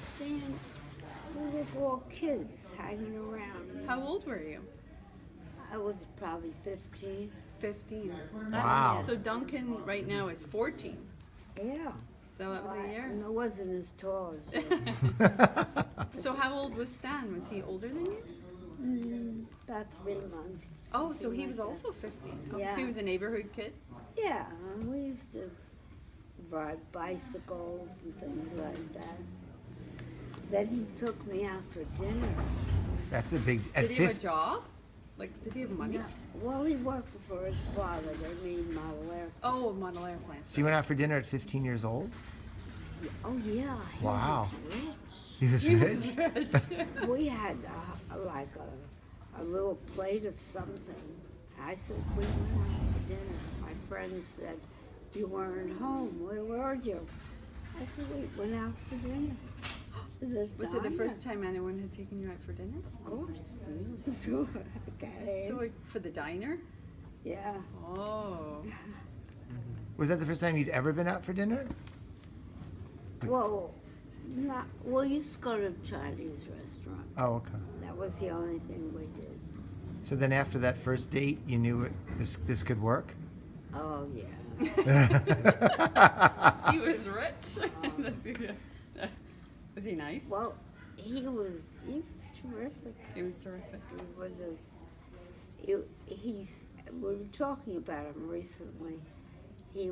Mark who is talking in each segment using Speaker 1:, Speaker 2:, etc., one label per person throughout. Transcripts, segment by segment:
Speaker 1: Stan, we were all kids hanging around.
Speaker 2: How old were you?
Speaker 1: I was probably 15.
Speaker 2: 15.
Speaker 3: Wow.
Speaker 2: So Duncan right now is 14.
Speaker 1: Yeah.
Speaker 2: So that was a year.
Speaker 1: And I wasn't as tall as you.
Speaker 2: So how old was Stan? Was he older than you?
Speaker 1: About 3 months.
Speaker 2: Oh, so he
Speaker 1: Something
Speaker 2: was
Speaker 1: like
Speaker 2: also 15. Oh,
Speaker 1: Yeah.
Speaker 2: So he was a neighborhood kid?
Speaker 1: Yeah, we used to ride bicycles and things like that. Then he took me out for dinner.
Speaker 3: That's a big. At
Speaker 2: Did he have a
Speaker 3: 50,
Speaker 2: job? Like, did he have money?
Speaker 1: Yeah. Well, he worked for his father. They made model airplanes.
Speaker 2: Oh, model airplane.
Speaker 3: so you went out for dinner at 15 years old?
Speaker 1: Oh, yeah. He
Speaker 3: Wow.
Speaker 1: was rich.
Speaker 3: He was
Speaker 2: He
Speaker 3: rich.
Speaker 2: was rich.
Speaker 1: We had like a little plate of something. I said, we went out for dinner. My friends said, you weren't home. Where were you? I said, we went out for dinner. To this
Speaker 2: Was it the
Speaker 1: diner."
Speaker 2: first time anyone had taken you out for dinner?
Speaker 1: Of course. Sure. Okay.
Speaker 2: So for the diner?
Speaker 1: Yeah.
Speaker 2: Oh.
Speaker 3: Was that the first time you'd ever been out for dinner?
Speaker 1: Well, we used to go to a Chinese restaurant.
Speaker 3: Oh, okay.
Speaker 1: That was the only thing we did.
Speaker 3: So then after that first date, you knew this could work?
Speaker 1: Oh, yeah.
Speaker 2: He was rich. Was he nice?
Speaker 1: Well, he was terrific.
Speaker 2: He was terrific.
Speaker 1: He was we were talking about him recently. He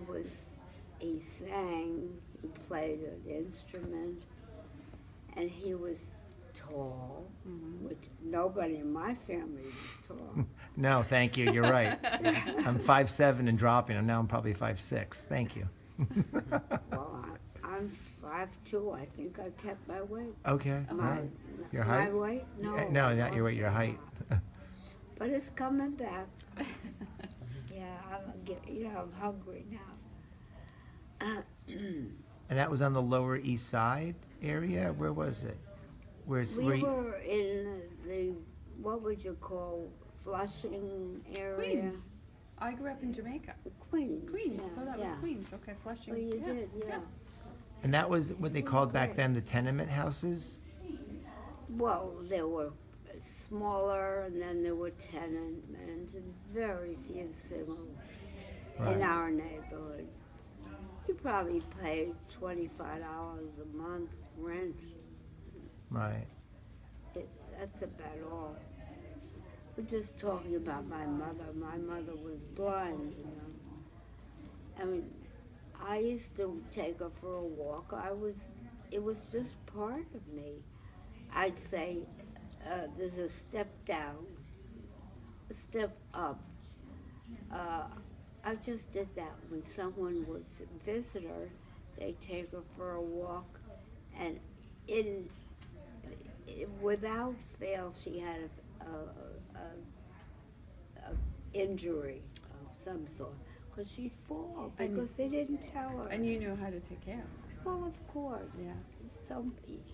Speaker 1: sang, he played an instrument, and he was tall, which nobody in my family was tall.
Speaker 3: No, thank you. You're right. I'm 5'7" and dropping, and now I'm probably 5'6". Thank you.
Speaker 1: Well, I'm 5'2". I think I kept my weight.
Speaker 3: Okay. all
Speaker 1: My,
Speaker 3: right. Your height?
Speaker 1: My weight? No.
Speaker 3: No,
Speaker 1: I
Speaker 3: not your weight.
Speaker 1: lost
Speaker 3: Your
Speaker 1: a
Speaker 3: height.
Speaker 1: lot. But it's coming back. Yeah, I'm hungry now.
Speaker 3: And that was on the Lower East Side area? Where was it?
Speaker 1: We were in the, what would you call, Flushing area?
Speaker 2: Queens. I grew up in Jamaica.
Speaker 1: Queens.
Speaker 2: Queens.
Speaker 1: Yeah,
Speaker 2: So that was
Speaker 1: yeah.
Speaker 2: Queens. Okay, Flushing.
Speaker 1: Well, you
Speaker 2: yeah.
Speaker 1: did, yeah.
Speaker 3: And that was what they called back then the tenement houses?
Speaker 1: Well, there were smaller, and then there were tenements, and very few single in
Speaker 3: Right.
Speaker 1: our neighborhood. You probably paid $25 a month rent.
Speaker 3: Right.
Speaker 1: That's about all. We're just talking about my mother. My mother was blind, you know. I mean, I used to take her for a walk. It was just part of me. I'd say, there's a step down, a step up. I just did that when someone would visit her. They'd take her for a walk, and without fail, she had a injury of some sort, because she'd fall because they didn't tell her.
Speaker 2: And you knew how to take care of her.
Speaker 1: Well, of course.
Speaker 2: Yeah.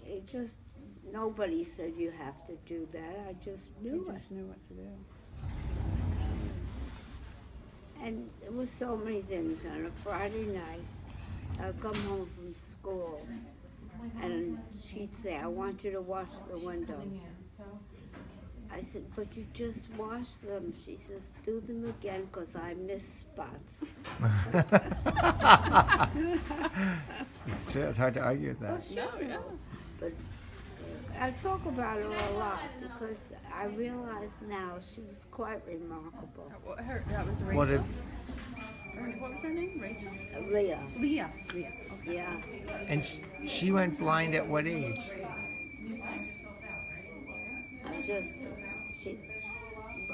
Speaker 1: It just, nobody said you have to do that. I just knew
Speaker 2: You
Speaker 1: it.
Speaker 2: just knew what to do.
Speaker 1: And there was so many things. On a Friday night, I'd come home from school, and she'd say, I want you to wash the window. I said, but you just washed them. She says, do them again, because I miss spots.
Speaker 3: It's true. It's hard to argue with that.
Speaker 2: No, yeah.
Speaker 1: But I talk about her a lot, because I realize now she was quite remarkable.
Speaker 2: That was Rachel.
Speaker 3: What did,
Speaker 2: What was her name? Rachel?
Speaker 1: Leah,
Speaker 2: Leah. Leah. Okay.
Speaker 1: yeah.
Speaker 3: and she went blind at what age?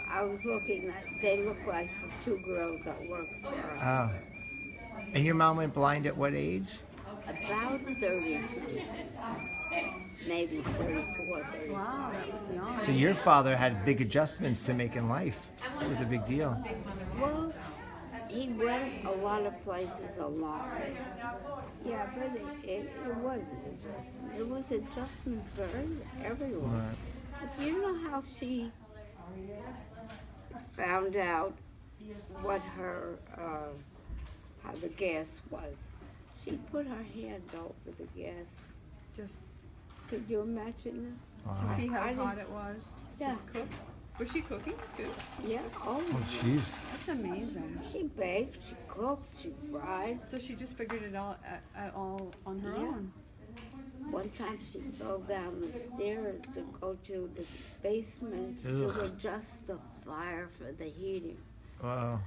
Speaker 1: I was looking at, they look like the two girls that work for us.
Speaker 3: Oh. And your mom went blind at what age?
Speaker 1: About 30 something. Maybe 34, 35.
Speaker 2: Wow, that's young.
Speaker 3: So your father had big adjustments to make in life. It was a big deal.
Speaker 1: Well, he went a lot of places alone. Yeah, but it was an adjustment. It was adjustment for everyone.
Speaker 3: Right.
Speaker 1: But do you know how she found out what her, how the gas was? She put her hand over the gas.
Speaker 2: Just
Speaker 1: Could you imagine
Speaker 2: To
Speaker 3: Wow.
Speaker 2: see how
Speaker 1: I
Speaker 2: hot
Speaker 1: didn't-
Speaker 2: it was
Speaker 1: Yeah.
Speaker 2: to cook. Was she cooking too?
Speaker 1: that? Yeah.
Speaker 3: Oh,
Speaker 1: Oh,
Speaker 3: jeez.
Speaker 2: That's amazing.
Speaker 1: she baked, she cooked, she fried.
Speaker 2: So she just figured it all all on her
Speaker 1: Yeah.
Speaker 2: own.
Speaker 1: One time she fell down the stairs to go to the basement to
Speaker 3: Ugh.
Speaker 1: adjust the fire for the heating.
Speaker 3: Wow.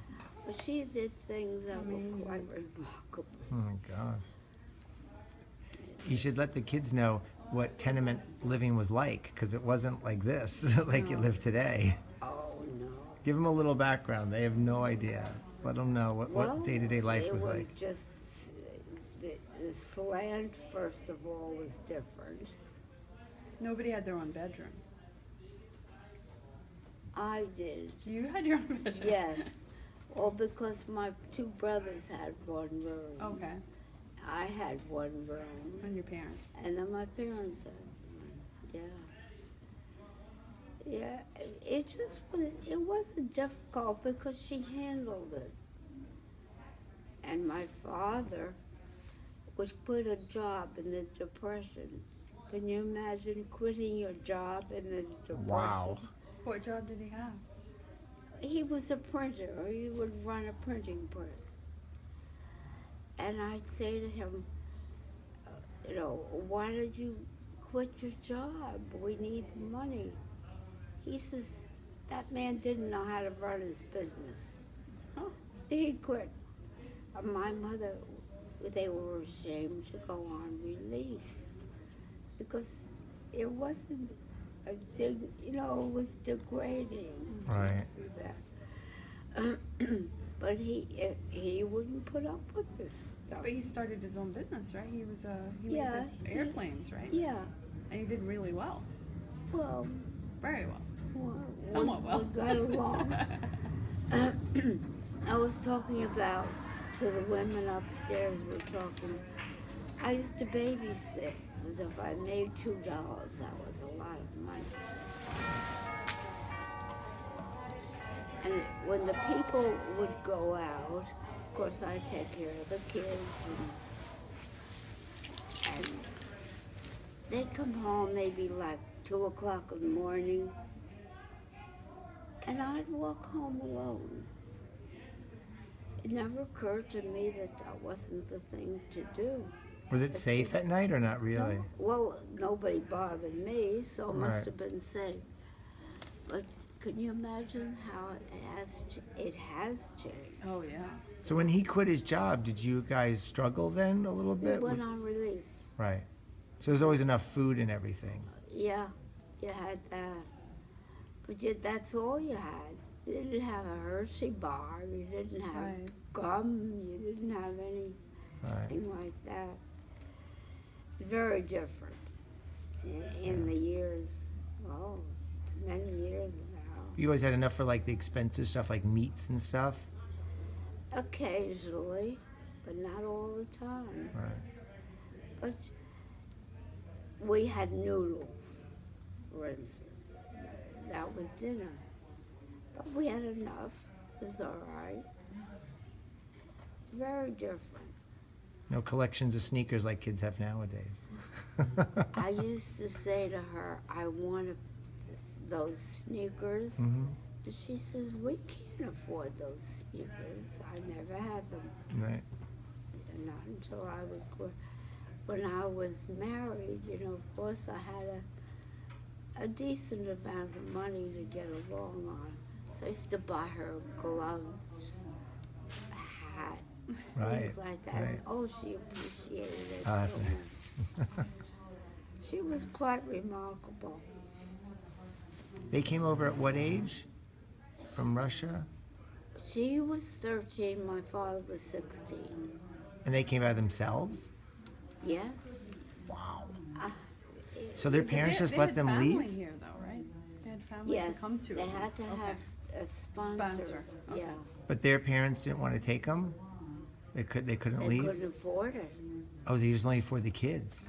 Speaker 1: But she did things that
Speaker 2: Amazing.
Speaker 1: were quite remarkable.
Speaker 3: Oh my gosh. You should let the kids know what tenement living was like, because it wasn't like this, like you
Speaker 2: No.
Speaker 3: live today.
Speaker 1: Oh no.
Speaker 3: Give them a little background. They have no idea. Let them know what day-to-day life was like.
Speaker 1: It was just the slant, first of all, was different.
Speaker 2: Nobody had their own bedroom.
Speaker 1: I did,
Speaker 2: You had your own bedroom.
Speaker 1: yes. Well, because my two brothers had one room.
Speaker 2: Okay.
Speaker 1: I had one room,
Speaker 2: And your parents.
Speaker 1: and then my parents had one. Yeah. Yeah, it just was, it wasn't difficult because she handled it. And my father was quit a job in the Depression. Can you imagine quitting your job in the Depression?
Speaker 3: Wow.
Speaker 2: What job did he have?
Speaker 1: He was a printer, or he would run a printing press. And I'd say to him, why did you quit your job? We need the money. He says, that man didn't know how to run his business.
Speaker 2: Huh.
Speaker 1: So he quit. My mother, they were ashamed to go on relief because it wasn't it was degrading.
Speaker 3: Right.
Speaker 1: That. But he wouldn't put up with this stuff.
Speaker 2: But he started his own business, right? He was he
Speaker 1: Yeah,
Speaker 2: made the airplanes, right?
Speaker 1: Yeah,
Speaker 2: And he did really well.
Speaker 1: well,
Speaker 2: Very well.
Speaker 1: we-
Speaker 2: Somewhat well.
Speaker 1: we got along. I was talking about, to the women upstairs, we're talking, I used to babysit, because if I made $2, that was a lot of money. And when the people would go out, of course I'd take care of the kids, and they'd come home maybe like 2 o'clock in the morning, and I'd walk home alone. It never occurred to me that that wasn't the thing to do.
Speaker 3: Was it safe at night or not really?
Speaker 1: No, well, nobody bothered me, so it must
Speaker 3: Right.
Speaker 1: have been safe. But can you imagine how it has changed?
Speaker 2: Oh yeah.
Speaker 3: So when he quit his job, did you guys struggle then a little
Speaker 1: We
Speaker 3: bit?
Speaker 1: went on relief.
Speaker 3: Right. So there's always enough food and everything.
Speaker 1: Yeah, you had that. But that's all you had. You didn't have a Hershey bar, you didn't have
Speaker 2: Right.
Speaker 1: gum, you didn't have
Speaker 3: Right.
Speaker 1: anything like that. Very different in the years, it's many years now.
Speaker 3: You always had enough for like the expensive stuff like meats and stuff?
Speaker 1: Occasionally, but not all the time.
Speaker 3: Right.
Speaker 1: But we had noodles, for instance. That was dinner. But we had enough. It was all right. Very different.
Speaker 3: No collections of sneakers like kids have nowadays.
Speaker 1: I used to say to her, I want those sneakers.
Speaker 3: Mhm.
Speaker 1: But she says, we can't afford those sneakers. I never had them.
Speaker 3: Right.
Speaker 1: And not until when I was married, of course I had a decent amount of money to get along on. So I used to buy her gloves, a hat,
Speaker 3: Right.
Speaker 1: things like that.
Speaker 3: Right.
Speaker 1: Oh, she appreciated it
Speaker 3: Oh, that's
Speaker 1: so
Speaker 3: nice.
Speaker 1: much. She was quite remarkable.
Speaker 3: They came over at what age? From Russia?
Speaker 1: She was 13, my father was 16.
Speaker 3: And they came by themselves?
Speaker 1: Yes.
Speaker 3: Wow.
Speaker 1: Uh,
Speaker 3: So their parents just let them
Speaker 2: They had family
Speaker 3: leave?
Speaker 2: here though, right? They had family
Speaker 1: yes,
Speaker 2: to come to.
Speaker 1: they
Speaker 2: at
Speaker 1: had
Speaker 2: least.
Speaker 1: to
Speaker 2: Okay.
Speaker 1: have a sponsor.
Speaker 2: Sponsor, okay.
Speaker 1: Yeah.
Speaker 3: But their parents didn't want to take them? They couldn't
Speaker 1: They
Speaker 3: leave?
Speaker 1: couldn't afford it.
Speaker 3: Oh, they just only for the kids.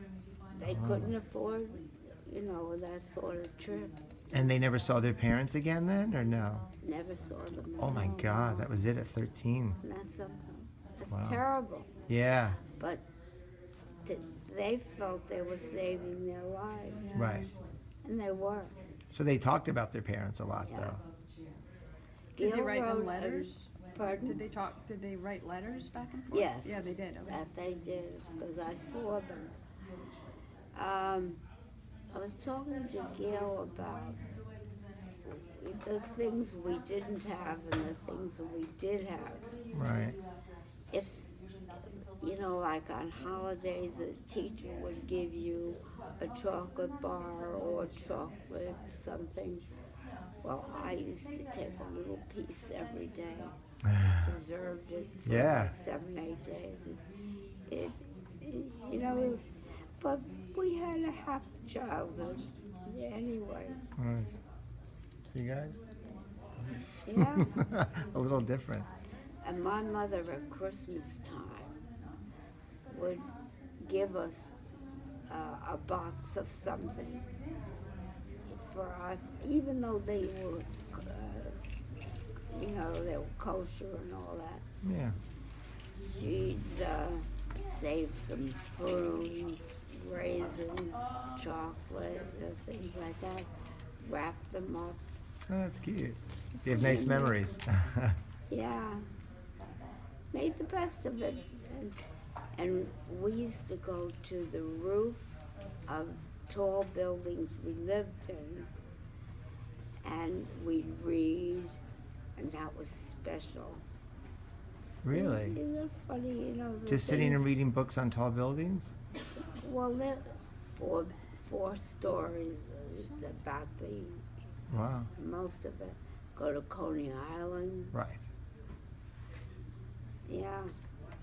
Speaker 1: They couldn't afford, that sort of trip.
Speaker 3: And they never saw their parents again then, or no?
Speaker 1: Never saw them.
Speaker 3: Oh my
Speaker 1: at all.
Speaker 3: God, that was it at 13.
Speaker 1: That's something. That's
Speaker 3: Wow.
Speaker 1: terrible.
Speaker 3: Yeah.
Speaker 1: But the they felt they were saving their lives,
Speaker 3: Right.
Speaker 1: and they were.
Speaker 3: So they talked about their parents a lot,
Speaker 1: Yeah.
Speaker 3: though.
Speaker 2: Did they
Speaker 1: Gil
Speaker 2: write them
Speaker 1: wrote
Speaker 2: letters?
Speaker 1: Pardon?
Speaker 2: Did they write letters back and forth?
Speaker 1: Yes.
Speaker 2: Yeah, they did. Okay.
Speaker 1: That they did, because I saw them. I was talking to Gail about the things we didn't have and the things that we did have.
Speaker 3: Right.
Speaker 1: If, you know, like on holidays, a teacher would give you a chocolate bar or chocolate something. Well, I used to take a little piece every day, preserved it for
Speaker 3: Yeah.
Speaker 1: 7, 8 days. It, you know, but we had a happy childhood anyway.
Speaker 3: Right. See you guys?
Speaker 1: Yeah.
Speaker 3: A little different.
Speaker 1: And my mother at Christmas time would give us a box of something for us, even though they were, you know, they were kosher and all that.
Speaker 3: Yeah.
Speaker 1: She'd save some prunes, raisins, chocolate, things like that, wrap them up.
Speaker 3: Oh, that's cute. So you have nice memories.
Speaker 1: Yeah, made the best of it. And we used to go to the roof of tall buildings we lived in, and we'd read, and that was special.
Speaker 3: Really?
Speaker 1: Isn't it funny, you know? the
Speaker 3: Just sitting
Speaker 1: thing-
Speaker 3: and reading books on tall buildings?
Speaker 1: Well, there four stories about the
Speaker 3: Wow.
Speaker 1: most of it. Go to Coney Island.
Speaker 3: Right.
Speaker 1: Yeah,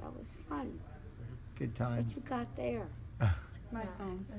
Speaker 1: that was fun.
Speaker 3: Good time.
Speaker 1: What you got there?
Speaker 2: My phone.